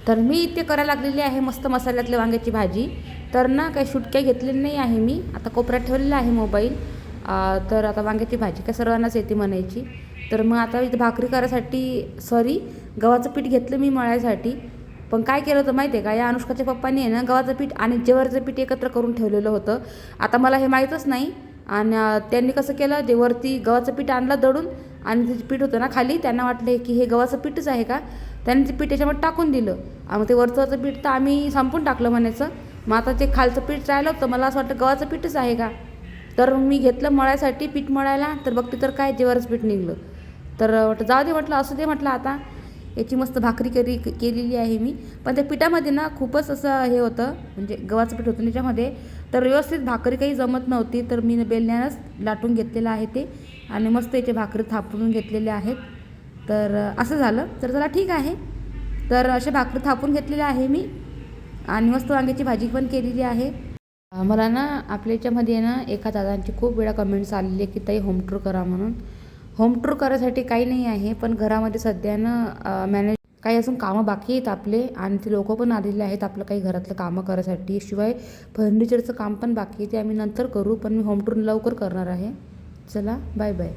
तर मी इथे करायला लागलेली आहे मस्त मसाल्यातली वांग्याची भाजी. तर ना काही शुटक्या घेतलेली नाही आहे मी, आता कोपऱ्यात ठेवलेला आहे मोबाईल. तर आता वांग्याची भाजी काय सर्वांनाच येते म्हणायची. तर मग आता इथे भाकरी करायसाठी गव्हाचं पीठ घेतलं मी मळायसाठी. पण काय केलं होतं माहिती आहे का, या अनुष्काच्या पप्पांनी आहे ना गव्हाचं पीठ आणि ज्वारीचं पीठ एकत्र करून ठेवलेलं होतं. आता मला हे माहीतच नाही. आणि त्यांनी कसं केलं, जे वरती गव्हाचं पीठ आणलं दळून आणि ते पीठ होतं ना खाली, त्यांना वाटले की हे गव्हाचं पीठच आहे का, त्यांनी ते पीठ त्याच्यामध्ये टाकून दिलं. मग ते वरचं पीठ तर आम्ही संपून टाकलं म्हणायचं. मग आता ते खालचं पीठ राहिलं होतं, मला असं वाटतं गव्हाचं पीठच आहे का. तर मी घेतलं मळायसाठी पीठ मळायला, तर बघते तर काय ज्वारीचं पीठ निघलं. तर म्हटलं जाऊ दे, म्हटलं असू दे, म्हटलं आता याची मस्त भाकरी केलेली आहे मी. पण त्या पिठामध्ये ना खूपच असं हे होतं, म्हणजे गव्हाचं पीठ होतं त्याच्यामध्ये, तर व्यवस्थित भाकरी काही जमत नव्हती. तर मी बेलण्यानंच लाटून घेतलेलं आहे ते आणि मस्त याचे भाकरी थापून घेतलेले आहेत. तर असं झालं. तर चला ठीक आहे. तर असे भाकरी थापून घेतलेले आहे मी आणि मस्त वांग्याची भाजी पण केलेली आहे. मला ना आपल्या याच्यामध्ये ना एका दादांची खूप वेळा कमेंट्स आलेली आहे की ताई होम टूर करा म्हणून. होम टूर करायसाठी काही नाही आहे, पण घरामध्ये सध्या ना मॅनेज काही अजून कामं बाकी आहेत आपले, आणि ते लोकं पण आलेले आहेत आपलं काही घरातलं कामं करायसाठी. शिवाय फर्निचरचं काम पण बाकी आहे, ते आम्ही नंतर करू, पण मी होम टूर लवकर करणार आहे. चला बाय बाय.